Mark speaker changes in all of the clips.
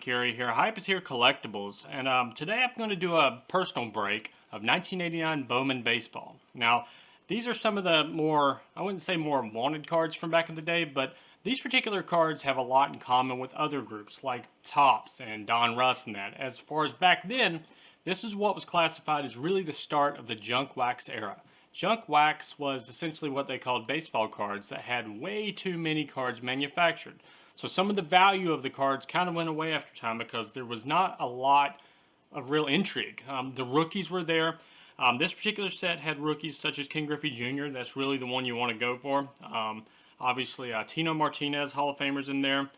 Speaker 1: Carey here. Hype is here collectibles, and today I'm going to do a personal break of 1989 Bowman baseball. Now, these are some of the more, I wouldn't say more wanted cards from back in the day, but these particular cards have a lot in common with other groups like Topps and Don Russ and that. As far as back then, this is what was classified as really the start of the junk wax era. Junk wax was essentially what they called baseball cards that had way too many cards manufactured. So some of the value of the cards kind of went away after time because there was not a lot of real intrigue. The rookies were there. This particular set had rookies such as Ken Griffey Jr. That's really the one you want to go for. Obviously, Tino Martinez, Hall of Famers in there.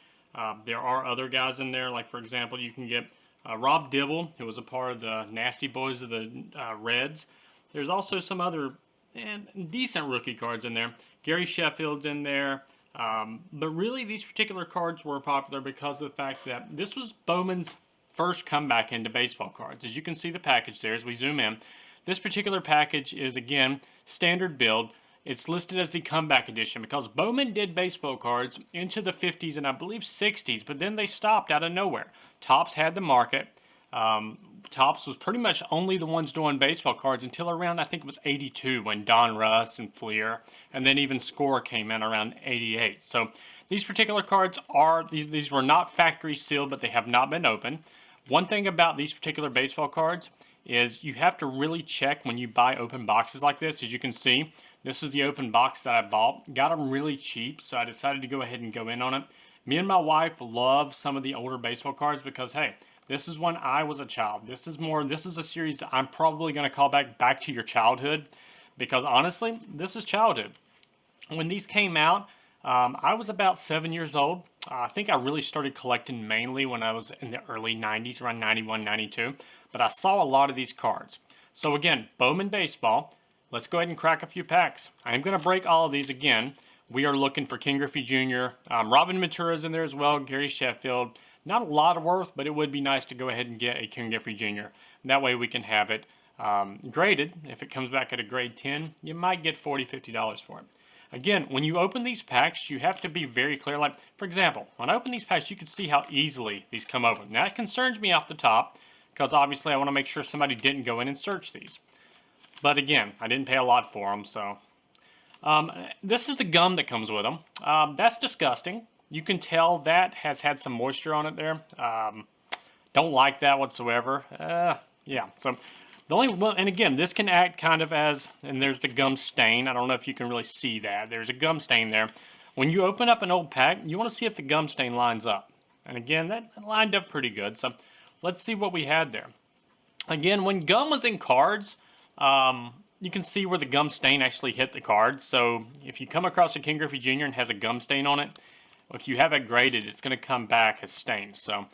Speaker 1: There are other guys in there, like for example, you can get Rob Dibble, who was a part of the Nasty Boys of the Reds. There's also some other decent rookie cards in there. Gary Sheffield's in there. But really, these particular cards were popular because of the fact that this was Bowman's first comeback into baseball cards. As you can see the package there as we zoom in. This particular package is, again, standard build. It's listed as the comeback edition because Bowman did baseball cards into the 50s and I believe 60s, but then they stopped out of nowhere. Topps had the market. Topps was pretty much only the ones doing baseball cards until around, I think it was 82 when Don Russ and Fleer, and then even Score came in around 88. So these particular cards are, these were not factory sealed, but they have not been opened. One thing about these particular baseball cards is you have to really check when you buy open boxes like this. As you can see, this is the open box that I bought. Got them really cheap, so I decided to go ahead and go in on it. Me and my wife love some of the older baseball cards because, hey, this is when I was a child. This is a series I'm probably going to call back to your childhood because honestly, this is childhood. When these came out, I was about 7 years old. I think I really started collecting mainly when I was in the early 90s, around 91, 92. But I saw a lot of these cards. So again, Bowman Baseball. Let's go ahead and crack a few packs. I am going to break all of these again. We are looking for Ken Griffey Jr. Robin Ventura's in there as well, Gary Sheffield. Not a lot of worth, but it would be nice to go ahead and get a Ken Griffey Jr. That way we can have it graded. If it comes back at a grade 10, you might get $40, $50 for it. Again, when you open these packs, you have to be very clear. Like, for example, when I open these packs, you can see how easily these come open. Now, it concerns me off the top because obviously I want to make sure somebody didn't go in and search these. But again, I didn't pay a lot for them, so. This is the gum that comes with them. That's disgusting. You can tell that has had some moisture on it there. Don't like that whatsoever. Yeah, so the only one, and again, this can act kind of as, and there's the gum stain. I don't know if you can really see that. There's a gum stain there. When you open up an old pack, you want to see if the gum stain lines up. And again, that lined up pretty good. So let's see what we had there. Again, when gum was in cards, you can see where the gum stain actually hit the card. So if you come across a Ken Griffey Jr. and has a gum stain on it, if you have it graded, it's going to come back as stained. So,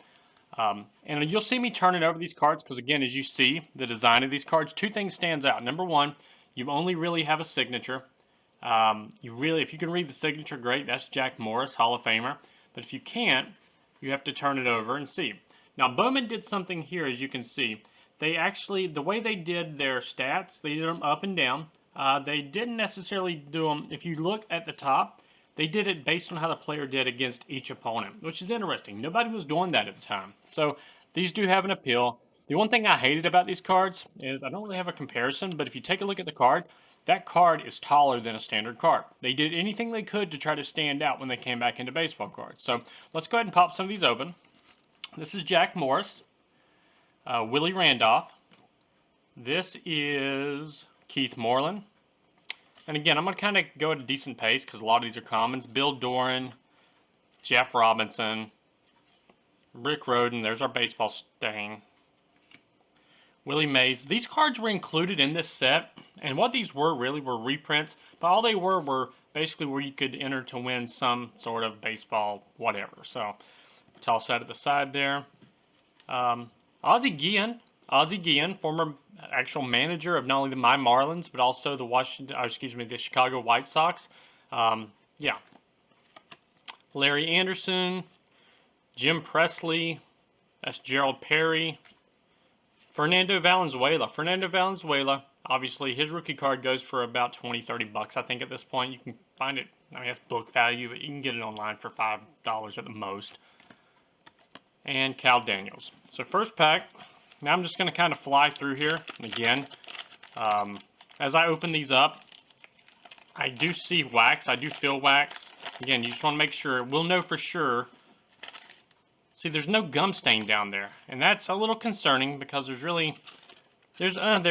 Speaker 1: and you'll see me turning over these cards because, again, as you see the design of these cards, two things stands out. Number one, you only really have a signature. If you can read the signature, great. That's Jack Morris, Hall of Famer. But if you can't, you have to turn it over and see. Now, Bowman did something here, as you can see. They actually, the way they did their stats, they did them up and down. They didn't necessarily do them, if you look at the top, they did it based on how the player did against each opponent, which is interesting. Nobody was doing that at the time. So these do have an appeal. The one thing I hated about these cards is I don't really have a comparison, but if you take a look at the card, that card is taller than a standard card. They did anything they could to try to stand out when they came back into baseball cards. So let's go ahead and pop some of these open. This is Jack Morris. Willie Randolph. This is Keith Moreland. And again, I'm going to kind of go at a decent pace because a lot of these are commons. Bill Doran, Jeff Robinson, Rick Rhoden. There's our baseball stain. Willie Mays. These cards were included in this set. And what these were really were reprints. But all they were basically where you could enter to win some sort of baseball whatever. So, toss that at the side there. Ozzie Guillen, former actual manager of not only the My Marlins, but also the Chicago White Sox. Yeah. Larry Anderson, Jim Presley, that's Gerald Perry. Fernando Valenzuela, obviously his rookie card goes for about $20, $30 I think at this point. You can find it, I mean, that's book value, but you can get it online for $5 at the most. and Cal Daniels. So first pack. Now I'm just going to kind of fly through here. Again, as I open these up, I do see wax. I do feel wax. Again, you just want to make sure. We'll know for sure. See, there's no gum stain down there. And that's a little concerning because there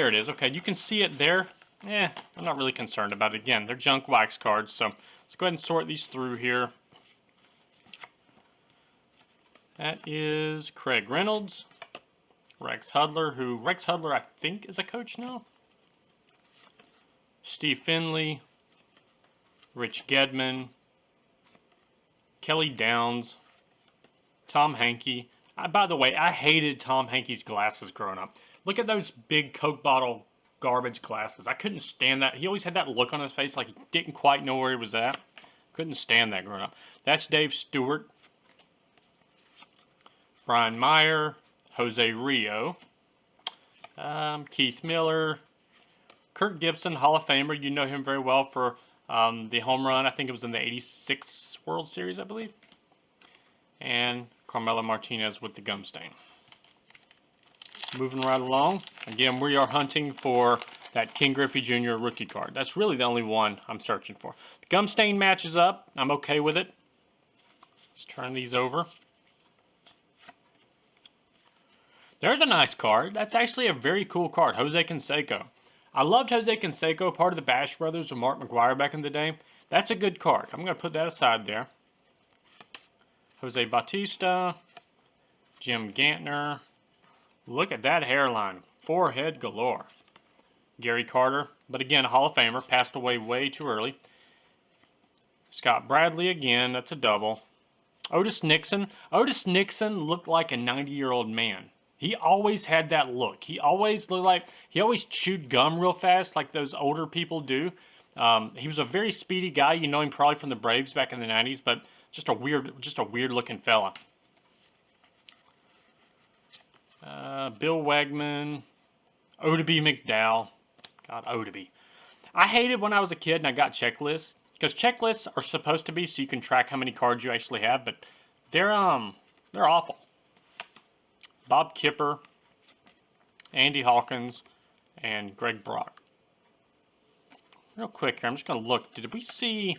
Speaker 1: it is. Okay, you can see it there. I'm not really concerned about it. Again, they're junk wax cards. So let's go ahead and sort these through here. That is Craig Reynolds. Rex Hudler, I think, is a coach now. Steve Finley. Rich Gedman. Kelly Downs. Tom Hankey. By the way, I hated Tom Hankey's glasses growing up. Look at those big Coke bottle garbage glasses. I couldn't stand that. He always had that look on his face like he didn't quite know where he was at. Couldn't stand that growing up. That's Dave Stewart. Brian Meyer. Jose Rio. Keith Miller. Kirk Gibson, Hall of Famer. You know him very well for the home run. I think it was in the 86 World Series, I believe. And Carmelo Martinez with the gum stain. Moving right along. Again, we are hunting for that King Griffey Jr. rookie card. That's really the only one I'm searching for. The gum stain matches up. I'm okay with it. Let's turn these over. There's a nice card. That's actually a very cool card. Jose Canseco. I loved Jose Canseco, part of the Bash Brothers with Mark McGwire back in the day. That's a good card. I'm going to put that aside there. Jose Bautista. Jim Gantner. Look at that hairline. Forehead galore. Gary Carter. But again, a Hall of Famer. Passed away way too early. Scott Bradley again. That's a double. Otis Nixon. Otis Nixon looked like a 90-year-old man. He always had that look. He always looked like, he always chewed gum real fast like those older people do. He was a very speedy guy. You know him probably from the Braves back in the 90s, but just a weird looking fella. Bill Wegman, Odeby McDowell. God, Odeby. I hated when I was a kid and I got checklists, because checklists are supposed to be so you can track how many cards you actually have, but they're awful. Bob Kipper, Andy Hawkins, and Greg Brock. Real quick here, I'm just going to look. Did we see...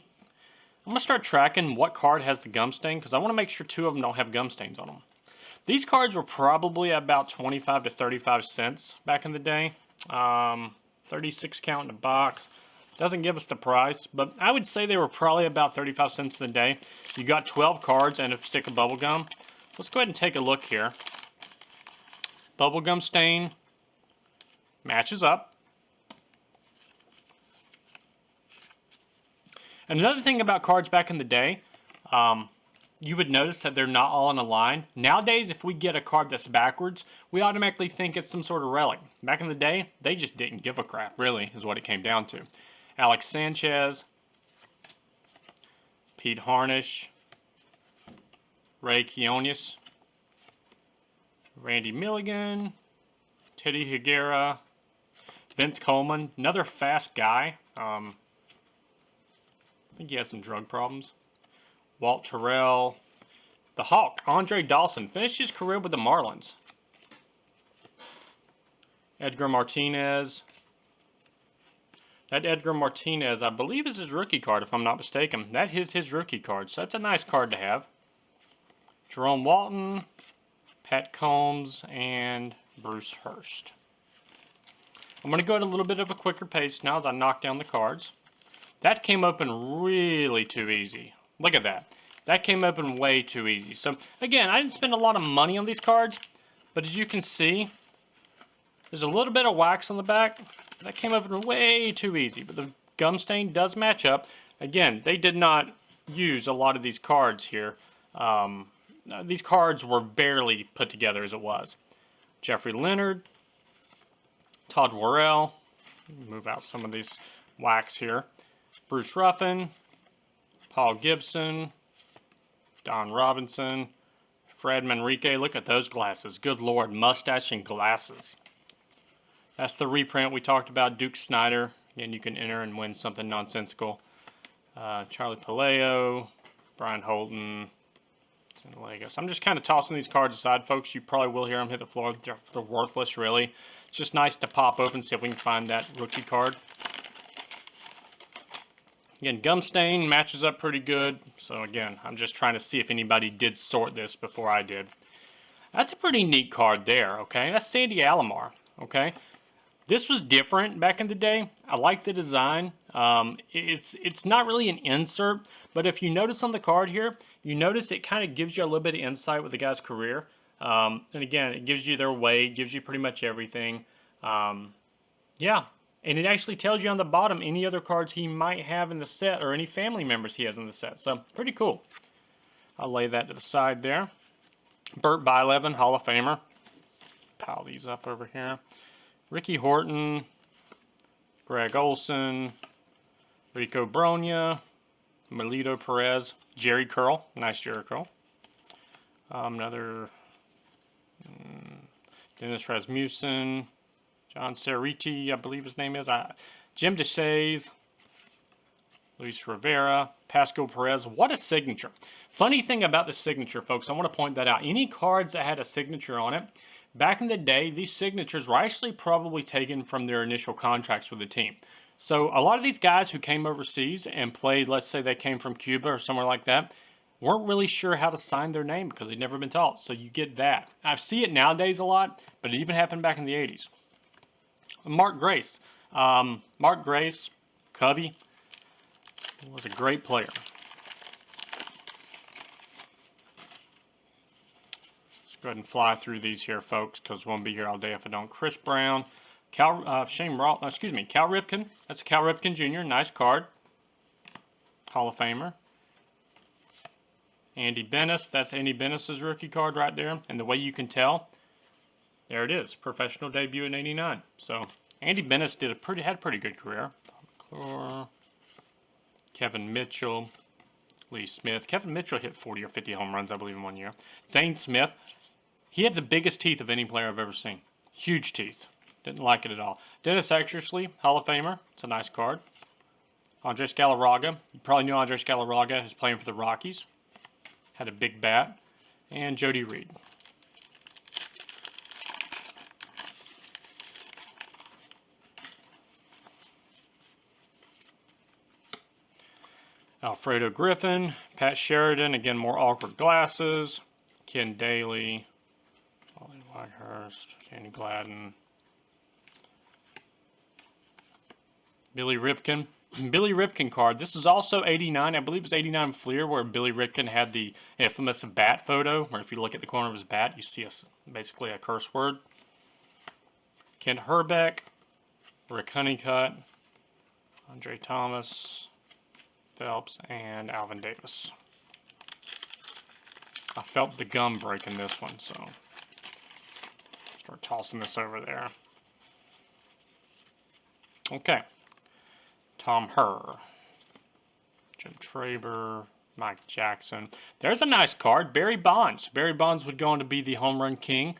Speaker 1: I'm going to start tracking what card has the gum stain, because I want to make sure two of them don't have gum stains on them. These cards were probably about 25 to 35 cents back in the day. 36 count in a box. Doesn't give us the price, but I would say they were probably about 35 cents in the day. You got 12 cards and a stick of bubble gum. Let's go ahead and take a look here. Bubblegum stain matches up. And another thing about cards back in the day, you would notice that they're not all in a line. Nowadays, if we get a card that's backwards, we automatically think it's some sort of relic. Back in the day, they just didn't give a crap, really, is what it came down to. Alex Sanchez, Pete Harnish, Ray Quinones, Randy Milligan, Teddy Higuera, Vince Coleman, another fast guy. I think he has some drug problems. Walt Terrell, the Hawk, Andre Dawson, finished his career with the Marlins. Edgar Martinez. That Edgar Martinez, I believe, is his rookie card, if I'm not mistaken. That is his rookie card, so that's a nice card to have. Jerome Walton, Pat Combs, and Bruce Hurst. I'm going to go at a little bit of a quicker pace now as I knock down the cards. That came open really too easy. Look at that. That came open way too easy. So, again, I didn't spend a lot of money on these cards, but as you can see, there's a little bit of wax on the back. That came open way too easy, but the gum stain does match up. Again, they did not use a lot of these cards here. These cards were barely put together as it was. Jeffrey Leonard, Todd Worrell, move out some of these wax here. Bruce Ruffin, Paul Gibson, Don Robinson, Fred Manrique. Look at those glasses. Good Lord, mustache and glasses. That's the reprint we talked about. Duke Snyder. Again, you can enter and win something nonsensical. Charlie Paleo, Brian Holton, And Lego. So I'm just kind of tossing these cards aside, folks. You probably will hear them hit the floor. They're worthless, really. It's just nice to pop open, see if we can find that rookie card. Again, gum stain matches up pretty good. So again, I'm just trying to see if anybody did sort this before I did. That's a pretty neat card there, okay? That's Sandy Alomar, okay? This was different back in the day. I like the design. It's not really an insert, but if you notice on the card here, you notice it kind of gives you a little bit of insight with the guy's career. And again, it gives you their weight, gives you pretty much everything. Yeah, and it actually tells you on the bottom any other cards he might have in the set or any family members he has in the set. So pretty cool. I'll lay that to the side there. Burt Bylevin, Hall of Famer. Pile these up over here. Ricky Horton, Greg Olson, Rico Bronya, Melito Perez, Jerry Curl, nice Jerry Curl. Another Dennis Rasmussen, John Cerruti, I believe his name is. Jim DeShays, Luis Rivera, Pascal Perez. What a signature. Funny thing about the signature, folks, I want to point that out. Any cards that had a signature on it, back in the day, these signatures were actually probably taken from their initial contracts with the team. So a lot of these guys who came overseas and played, let's say they came from Cuba or somewhere like that, weren't really sure how to sign their name because they'd never been taught. So you get that. I see it nowadays a lot, but it even happened back in the 80s. Mark Grace. Mark Grace, Cubby, was a great player. Let's go ahead and fly through these here, folks, because we won't be here all day if I don't. Chris Brown, Cal Ripken. That's a Cal Ripken Jr. Nice card. Hall of Famer. Andy Bennis. That's Andy Bennis' rookie card right there. And the way you can tell, there it is. Professional debut in '89. So Andy Bennis had a pretty good career. Kevin Mitchell, Lee Smith. Kevin Mitchell hit 40 or 50 home runs, I believe, in 1 year. Zane Smith. He had the biggest teeth of any player I've ever seen. Huge teeth. Didn't like it at all. Dennis Eckersley, Hall of Famer. It's a nice card. Andres Galarraga. You probably knew Andres Galarraga, who's playing for the Rockies. Had a big bat. And Jody Reed. Alfredo Griffin, Pat Sheridan, again, more awkward glasses. Ken Daly, Ollie Whitehurst, Danny Gladden. Billy Ripken. Billy Ripken card. This is also 89. I believe it's 89 Fleer, where Billy Ripken had the infamous bat photo, where if you look at the corner of his bat, you see basically a curse word. Kent Herbeck, Rick Honeycutt, Andre Thomas, Phelps, and Alvin Davis. I felt the gum break in this one, so start tossing this over there. Okay. Tom Herr, Jim Traber, Mike Jackson. There's a nice card. Barry Bonds. Barry Bonds would go on to be the home run king.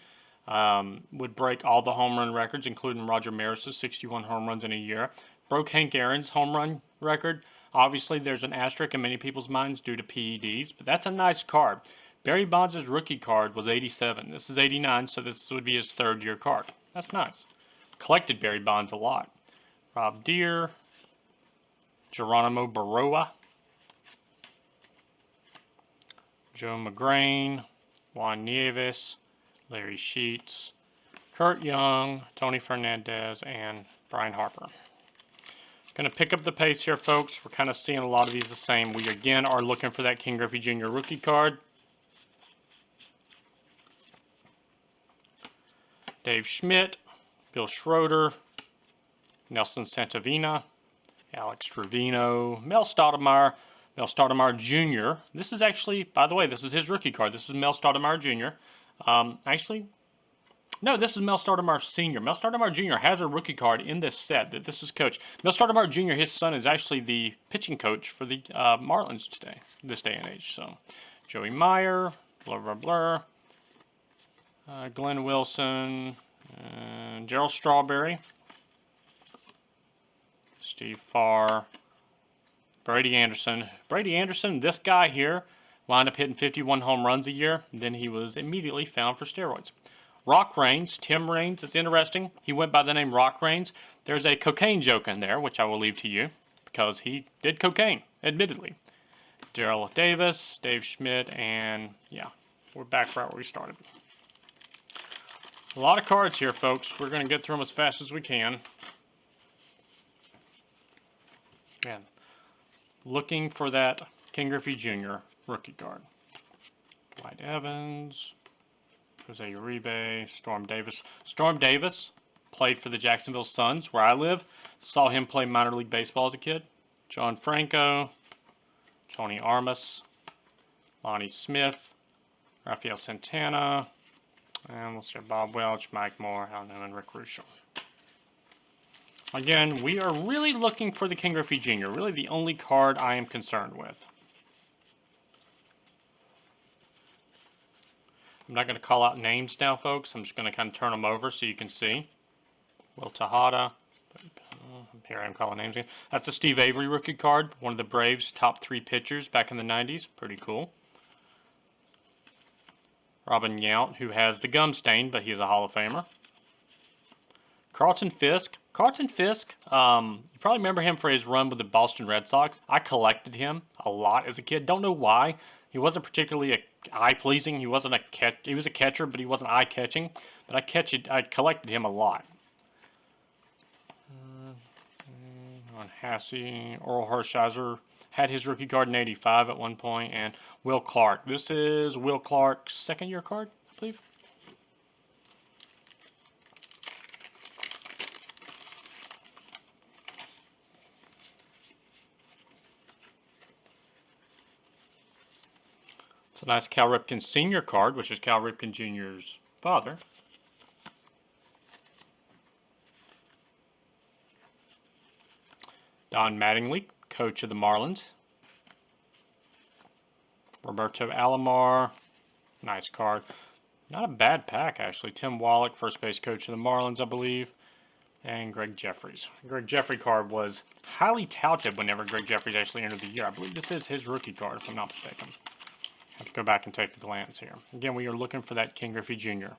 Speaker 1: Would break all the home run records, including Roger Maris's 61 home runs in a year. Broke Hank Aaron's home run record. Obviously, there's an asterisk in many people's minds due to PEDs, but that's a nice card. Barry Bonds' rookie card was 87. This is 89, so this would be his third-year card. That's nice. Collected Barry Bonds a lot. Rob Deere, Geronimo Baroa, Joe McGrain, Juan Nieves, Larry Sheets, Kurt Young, Tony Fernandez, and Brian Harper. Going to pick up the pace here, folks. We're kind of seeing a lot of these the same. We, again, are looking for that King Griffey Jr. rookie card. Dave Schmidt, Bill Schroeder, Nelson Santavina, Alex Trevino, Mel Stoudemire Jr. This is actually, by the way, this is his rookie card. This is Mel Stoudemire Jr. Actually, no, this is Mel Stoudemire Sr. Mel Stoudemire Jr. has a rookie card in this set. That this is coach. Mel Stoudemire Jr., his son, is actually the pitching coach for the Marlins today, this day and age. So, Joey Meyer, Blur, Glenn Wilson, Gerald Strawberry, Steve Farr, Brady Anderson. Brady Anderson, this guy here, wound up hitting 51 home runs a year. Then he was immediately found for steroids. Rock Raines, Tim Raines, it's interesting. He went by the name Rock Raines. There's a cocaine joke in there, which I will leave to you, because he did cocaine, admittedly. Darrell Davis, Dave Schmidt, and yeah, we're back right where we started. A lot of cards here, folks. We're going to get through them as fast as we can. Man, looking for that Ken Griffey Jr. rookie card. Dwight Evans, Jose Uribe, Storm Davis. Storm Davis played for the Jacksonville Suns, where I live. Saw him play minor league baseball as a kid. John Franco, Tony Armas, Lonnie Smith, Rafael Santana, and we'll see Bob Welch, Mike Moore, Hal Newman, Rick Ruschel. Again, we are really looking for the Ken Griffey Jr., really the only card I am concerned with. I'm not going to call out names now, folks. I'm just going to kind of turn them over so you can see. Will Tejada. Here I am calling names again. That's the Steve Avery rookie card. One of the Braves' top 3 pitchers back in the 90s. Pretty cool. Robin Yount, who has the gum stain, but he's a Hall of Famer. Carlton Fisk. Carlton Fisk, you probably remember him for his run with the Boston Red Sox. I collected him a lot as a kid. Don't know why. He wasn't particularly eye-pleasing. He wasn't a catch. He was a catcher, but he wasn't eye-catching. But I collected him a lot. On Hassey, Oral Hershiser had his rookie card in '85 at one point, and Will Clark. This is Will Clark's second-year card, I believe. It's a nice Cal Ripken Sr. card, which is Cal Ripken Jr.'s father. Don Mattingly, coach of the Marlins. Roberto Alomar, nice card. Not a bad pack, actually. Tim Wallach, first base coach of the Marlins, I believe. And Greg Jeffries. Greg Jeffrey card was highly touted whenever Greg Jeffries actually entered the year. I believe this is his rookie card, if I'm not mistaken. Have to go back and take a glance here. Again, we are looking for that Ken Griffey Jr.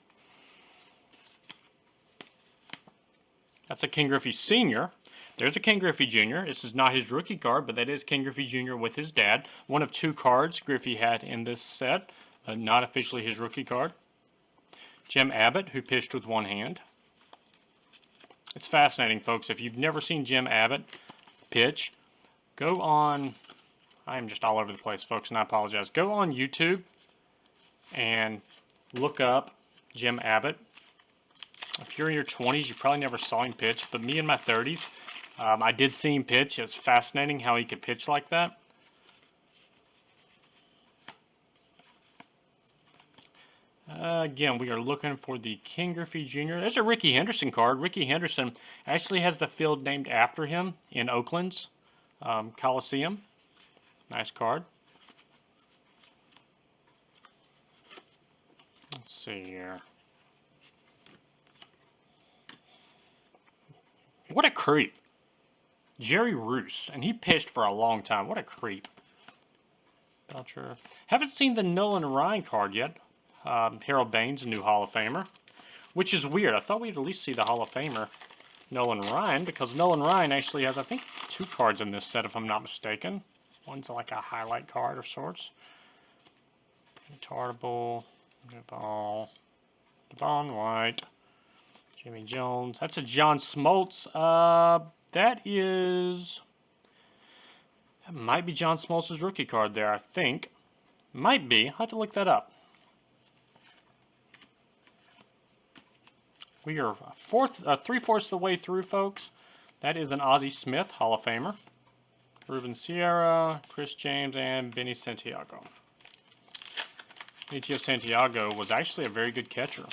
Speaker 1: That's a Ken Griffey Sr. There's a Ken Griffey Jr. This is not his rookie card, but that is Ken Griffey Jr. with his dad. One of 2 cards Griffey had in this set, not officially his rookie card. Jim Abbott, who pitched with one hand. It's fascinating, folks. If you've never seen Jim Abbott pitch, go on... I am just all over the place, folks, and I apologize. Go on YouTube and look up Jim Abbott. If you're in your 20s, you probably never saw him pitch, but me in my 30s, I did see him pitch. It's fascinating how he could pitch like that. Again, we are looking for the Ken Griffey Jr. There's a Rickey Henderson card. Rickey Henderson actually has the field named after him in Oakland's Coliseum. Nice card. Let's see here. What a creep. Jerry Roos, and he pitched for a long time. What a creep. Belcher. Haven't seen the Nolan Ryan card yet. Harold Baines, a new Hall of Famer. Which is weird. I thought we'd at least see the Hall of Famer Nolan Ryan, because Nolan Ryan actually has, I think, 2 cards in this set, if I'm not mistaken. One's like a highlight card of sorts. Tartable, Devon White, Jimmy Jones. That's a John Smoltz. That might be John Smoltz's rookie card there, I think. Might be. I'll have to look that up. We are 3/4 of the way through, folks. That is an Ozzie Smith, Hall of Famer. Ruben Sierra, Chris James, and Benny Santiago. Benito Santiago was actually a very good catcher.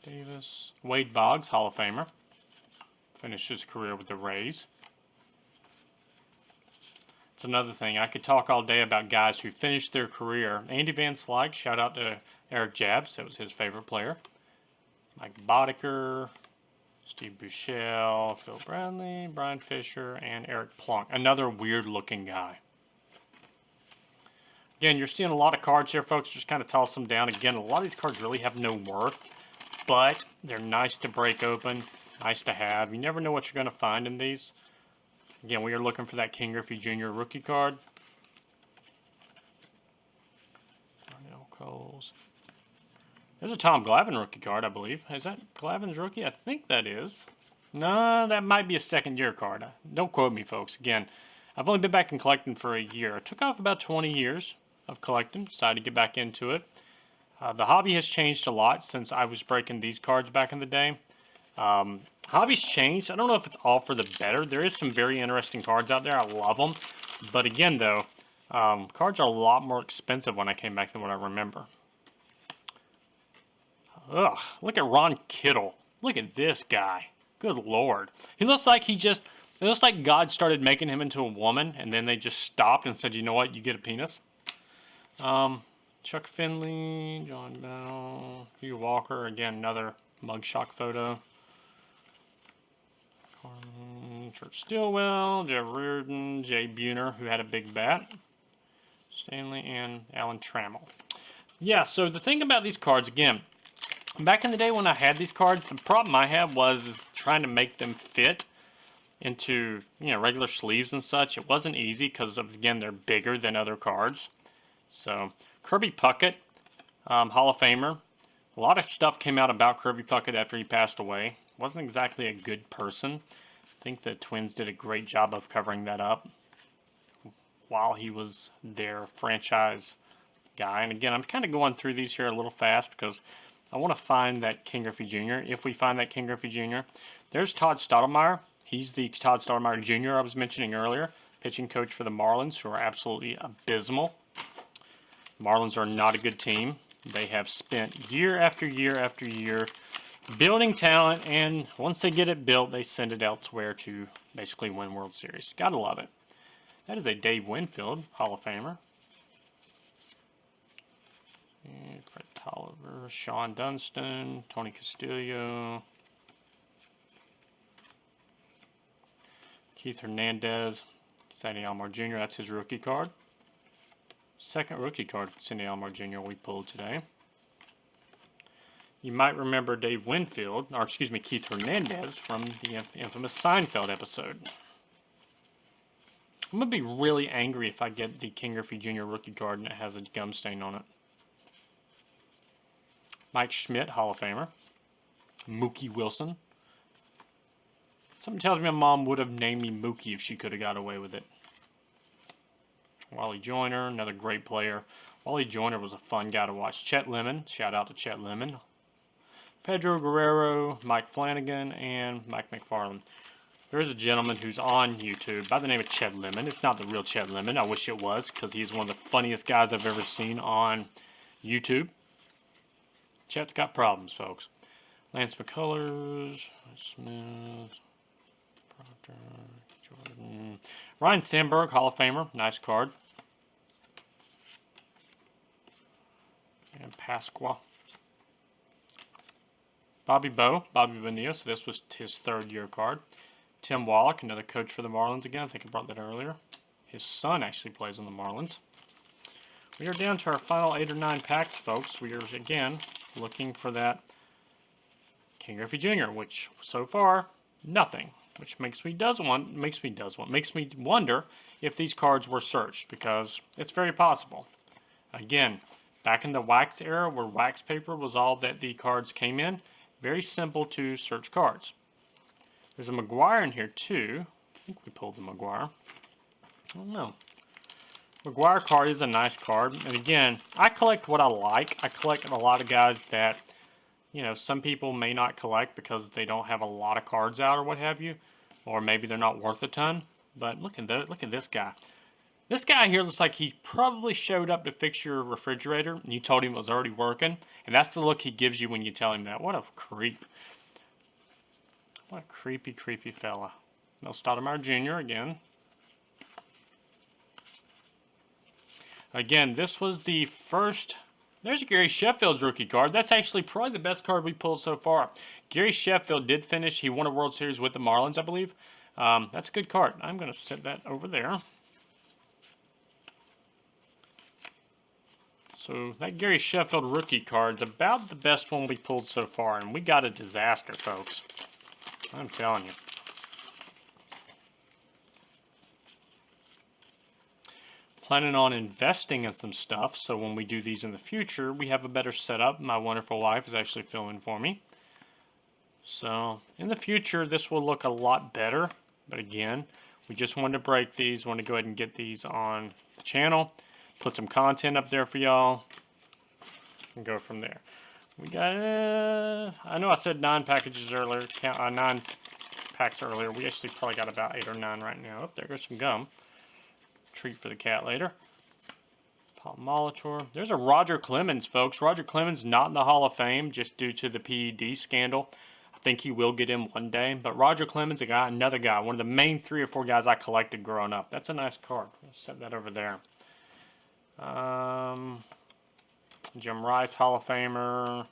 Speaker 1: Davis. Wade Boggs, Hall of Famer. Finished his career with the Rays. It's another thing. I could talk all day about guys who finished their career. Andy Van Slyke, shout out to Eric Jabs. That was his favorite player. Mike Boddicker, Steve Buechele, Phil Bradley, Brian Fisher, and Eric Plunk. Another weird-looking guy. Again, you're seeing a lot of cards here, folks. Just kind of toss them down. Again, a lot of these cards really have no worth, but they're nice to break open, nice to have. You never know what you're going to find in these. Again, we are looking for that King Griffey Jr. rookie card. Darnell Coles. There's a Tom Glavine rookie card, I believe. Is that Glavine's rookie? I think that is. No, that might be a second-year card. Don't quote me, folks. Again, I've only been back in collecting for a year. I took off about 20 years of collecting. Decided to get back into it. The hobby has changed a lot since I was breaking these cards back in the day. Hobby's changed. I don't know if it's all for the better. There is some very interesting cards out there. I love them. But again, though, cards are a lot more expensive when I came back than what I remember. Ugh, look at Ron Kittle. Look at this guy. Good Lord. He looks like it looks like God started making him into a woman, and then they just stopped and said, you know what, you get a penis. Chuck Finley, John Bell, Hugh Walker, again, another mugshot photo. Church Stillwell, Jeff Reardon, Jay Buhner, who had a big bat. Stanley, and Alan Trammell. Yeah, so the thing about these cards, again, back in the day when I had these cards, the problem I had was trying to make them fit into, regular sleeves and such. It wasn't easy because, again, they're bigger than other cards. So, Kirby Puckett, Hall of Famer. A lot of stuff came out about Kirby Puckett after he passed away. Wasn't exactly a good person. I think the Twins did a great job of covering that up while he was their franchise guy. And again, I'm kind of going through these here a little fast because I want to find that King Griffey Jr. If we find that King Griffey Jr., there's Todd Stottlemyre. He's the Todd Stottlemyre Jr. I was mentioning earlier, pitching coach for the Marlins, who are absolutely abysmal. Marlins are not a good team. They have spent year after year after year building talent, and once they get it built, they send it elsewhere to basically win World Series. Gotta love it. That is a Dave Winfield, Hall of Famer. And Fred Tolliver, Sean Dunston, Tony Castillo, Keith Hernandez, Sandy Alomar Jr. That's his rookie card. Second rookie card for Sandy Alomar Jr. we pulled today. You might remember Dave Winfield, or excuse me, Keith Hernandez from the infamous Seinfeld episode. I'm going to be really angry if I get the King Griffey Jr. rookie card and it has a gum stain on it. Mike Schmidt, Hall of Famer. Mookie Wilson. Something tells me my mom would have named me Mookie if she could have got away with it. Wally Joyner, another great player. Wally Joyner was a fun guy to watch. Chet Lemon, shout out to Chet Lemon. Pedro Guerrero, Mike Flanagan, and Mike McFarland. There is a gentleman who's on YouTube by the name of Chet Lemon. It's not the real Chet Lemon. I wish it was, because he's one of the funniest guys I've ever seen on YouTube. Chet's got problems, folks. Lance McCullers, Smith, Proctor, Jordan. Ryan Sandberg, Hall of Famer. Nice card. And Pasqua. Bobby Bonilla, so this was his third-year card. Tim Wallach, another coach for the Marlins again. I think I brought that earlier. His son actually plays on the Marlins. We are down to our final 8 or 9 packs, folks. We are, again, looking for that King Griffey Jr., which, so far, nothing. Which makes me wonder if these cards were searched, because it's very possible. Again, back in the wax era, where wax paper was all that the cards came in, very simple to search cards. There's a McGuire in here too. I think we pulled the McGuire. I don't know. McGuire card is a nice card. And again, I collect what I like. I collect a lot of guys that, some people may not collect because they don't have a lot of cards out or what have you. Or maybe they're not worth a ton. But look at this guy. This guy here looks like he probably showed up to fix your refrigerator and you told him it was already working. And that's the look he gives you when you tell him that. What a creep. What a creepy, creepy fella. Mel Stottlemyre Jr. again. Again, this was the first. There's Gary Sheffield's rookie card. That's actually probably the best card we pulled so far. Gary Sheffield did finish. He won a World Series with the Marlins, I believe. That's a good card. I'm going to set that over there. So that Gary Sheffield rookie card's about the best one we pulled so far, and we got a disaster, folks. I'm telling you. Planning on investing in some stuff, so when we do these in the future, we have a better setup. My wonderful wife is actually filming for me. So in the future, this will look a lot better. But again, we just wanted to break these. Want to go ahead and get these on the channel. Put some content up there for y'all. And go from there. We got, I know I said 9 packages earlier. 9 packs earlier. We actually probably got about 8 or 9 right now. Oh, there goes some gum. Treat for the cat later. Paul Molitor. There's a Roger Clemens, folks. Roger Clemens not in the Hall of Fame just due to the PED scandal. I think he will get in one day. But Roger Clemens, another guy, one of the main 3 or 4 guys I collected growing up. That's a nice card. Let's set that over there. Jim Rice, Hall of Famer.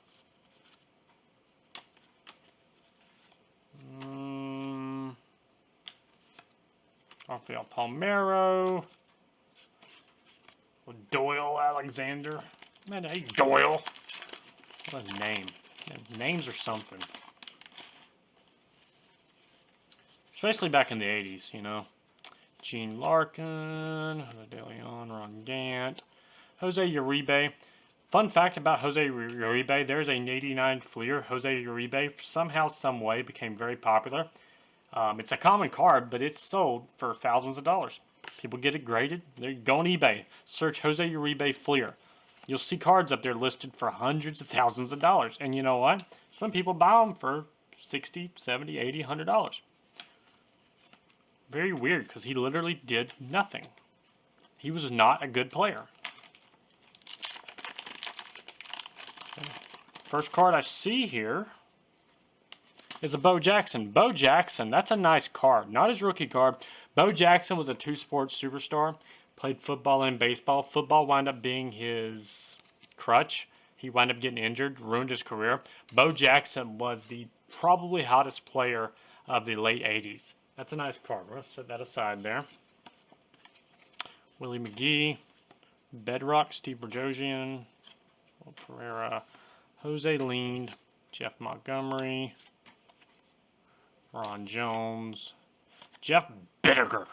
Speaker 1: Rafael Palmeiro. Doyle Alexander. Man, hey, Doyle. What a name. Man, names are something. Especially back in the 80s, you know. Gene Larkin, Jose De Leon, Ron Gant, Jose Uribe. Fun fact about Jose Uribe, there's a 89 Fleer. Jose Uribe somehow, some way became very popular. It's a common card, but it's sold for thousands of dollars. People get it graded. They go on eBay. Search Jose Uribe Fleer. You'll see cards up there listed for hundreds of thousands of dollars. And you know what? Some people buy them for $60, $70, $80, $100. Very weird, because he literally did nothing. He was not a good player. First card I see here is a Bo Jackson. Bo Jackson, that's a nice card. Not his rookie card. Bo Jackson was a 2-sport superstar. Played football and baseball. Football wound up being his crutch. He wound up getting injured, ruined his career. Bo Jackson was the probably hottest player of the late 80s. That's a nice card. We'll set that aside there. Willie McGee, Bedrock, Steve Berjosian, Pereira, Jose Lean, Jeff Montgomery, Ron Jones, Jeff Bittiger,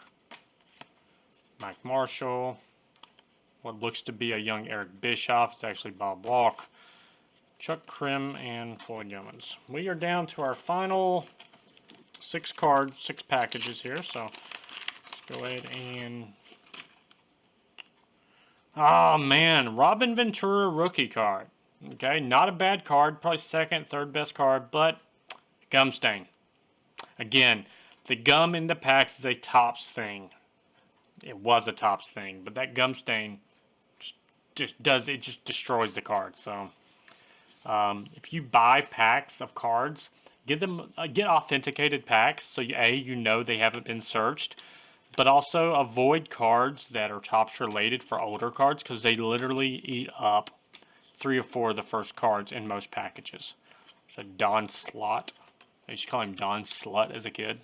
Speaker 1: Mike Marshall, what looks to be a young Eric Bischoff. It's actually Bob Walk, Chuck Krim, and Floyd Youmans. We are down to our final 6 packages here, so let's go ahead and... Oh man, Robin Ventura rookie card. Okay, not a bad card, probably second, third best card, but gum stain. Again, the gum in the packs is a Topps thing. It was a Topps thing, but that gum stain just destroys the card. So if you buy packs of cards, get authenticated packs so you know they haven't been searched, but also avoid cards that are Topps related for older cards, because they literally eat up 3 or 4 of the first cards in most packages. So Don Slot, I used to call him Don Slut as a kid.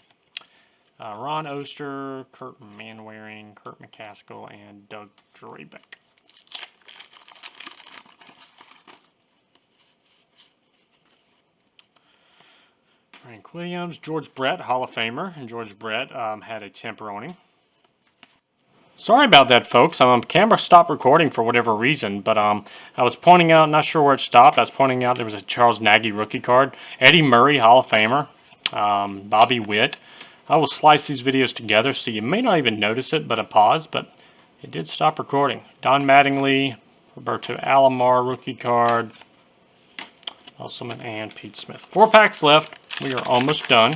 Speaker 1: Ron Oster, Kurt Manwaring, Kurt McCaskill, and Doug Drabeck. Frank Williams, George Brett, Hall of Famer, and George Brett had a temper on him. Sorry about that, folks. Camera stopped recording for whatever reason, but I was pointing out, not sure where it stopped. I was pointing out there was a Charles Nagy rookie card, Eddie Murray, Hall of Famer, Bobby Witt. I will slice these videos together, so you may not even notice it, but a pause, but it did stop recording. Don Mattingly, Roberto Alomar rookie card, Elselman, and Pete Smith. 4 packs left. We are almost done.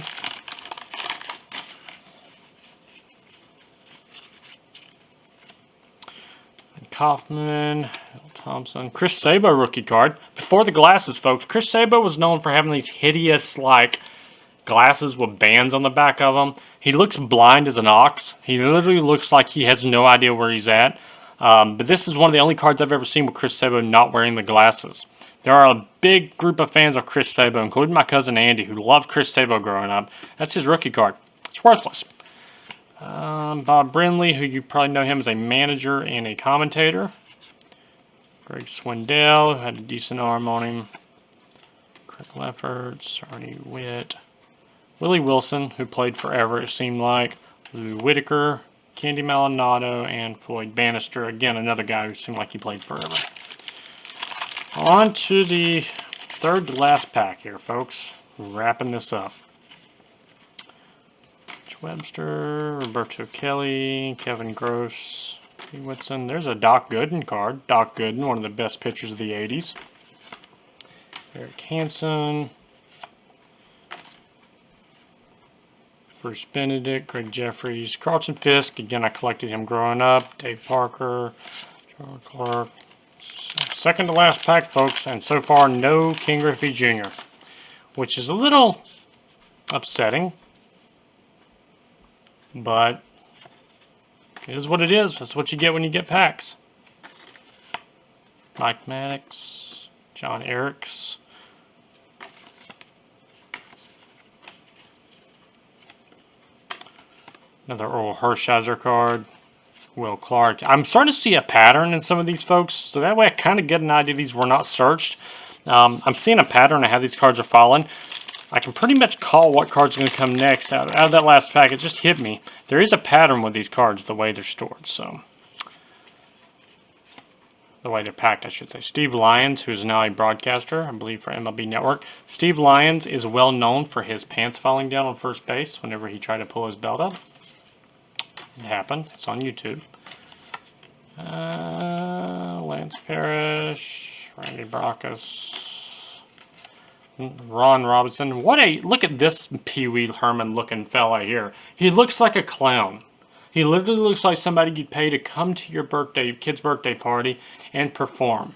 Speaker 1: Kaufman, Thompson, Chris Sabo rookie card. Before the glasses, folks, Chris Sabo was known for having these hideous, glasses with bands on the back of them. He looks blind as an ox. He literally looks like he has no idea where he's at. But this is one of the only cards I've ever seen with Chris Sabo not wearing the glasses. There are a big group of fans of Chris Sabo, including my cousin Andy, who loved Chris Sabo growing up. That's his rookie card. It's worthless. Bob Brindley, who you probably know him as a manager and a commentator. Greg Swindell, who had a decent arm on him. Craig Lefferts, Arnie Witt. Willie Wilson, who played forever, it seemed like. Lou Whitaker, Candy Maldonado, and Floyd Bannister. Again, another guy who seemed like he played forever. On to the third to last pack here, folks. Wrapping this up. Rich Webster, Roberto Kelly, Kevin Gross, P. Whitson. There's a Doc Gooden card. Doc Gooden, one of the best pitchers of the 80s. Eric Hansen. Bruce Benedict, Greg Jeffries, Carlton Fisk. Again, I collected him growing up. Dave Parker, Charles Clark. Second to last pack, folks, and so far no King Griffey Jr., which is a little upsetting, but it is what it is. That's what you get when you get packs. Mike Maddox, John Eriks. Another Earl Hershiser card. Will Clark. I'm starting to see a pattern in some of these folks, so that way I kind of get an idea these were not searched. I'm seeing a pattern of how these cards are falling. I can pretty much call what card's going to come next out of that last pack. It just hit me. There is a pattern with these cards, the way they're stored, so. The way they're packed, I should say. Steve Lyons, who's now a broadcaster, I believe, for MLB Network. Steve Lyons is well known for his pants falling down on first base whenever he tried to pull his belt up. It happened. It's on YouTube. Lance Parrish, Randy Brockus, Ron Robinson. Look at this Pee Wee Herman looking fella here. He looks like a clown. He literally looks like somebody you'd pay to come to your kid's birthday party and perform.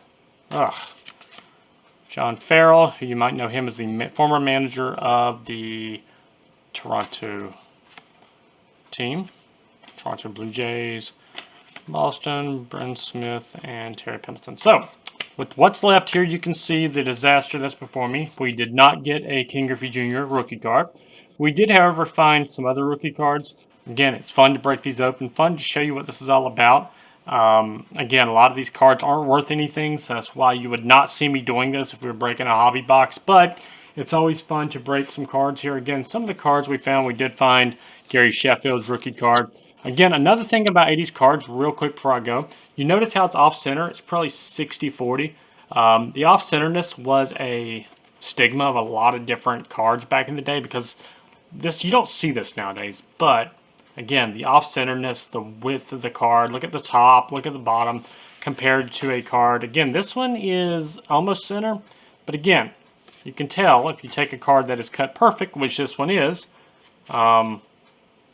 Speaker 1: Ugh. John Farrell, who you might know him as the former manager of the Toronto team. Toronto Blue Jays, Boston, Brent Smith, and Terry Pendleton. So, with what's left here, you can see the disaster that's before me. We did not get a King Griffey Jr. rookie card. We did, however, find some other rookie cards. Again, it's fun to break these open, fun to show you what this is all about. Again, a lot of these cards aren't worth anything, so that's why you would not see me doing this if we were breaking a hobby box, but it's always fun to break some cards here. Again, some of the cards we found, we did find Gary Sheffield's rookie card. Again, another thing about 80s cards, real quick before I go, you notice how it's off-center. It's probably 60-40. The off-centerness was a stigma of a lot of different cards back in the day because you don't see this nowadays. But, again, the off-centerness, the width of the card, look at the top, look at the bottom, compared to a card. Again, this one is almost center, but again, you can tell if you take a card that is cut perfect, which this one is,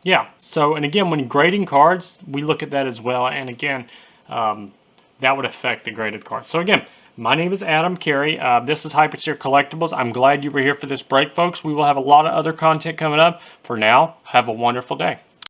Speaker 1: yeah, so, and again, when grading cards, we look at that as well, and again, that would affect the graded card. So again, my name is Adam Carey. This is Hypertier Collectibles. I'm glad you were here for this break, folks. We will have a lot of other content coming up. For now, have a wonderful day.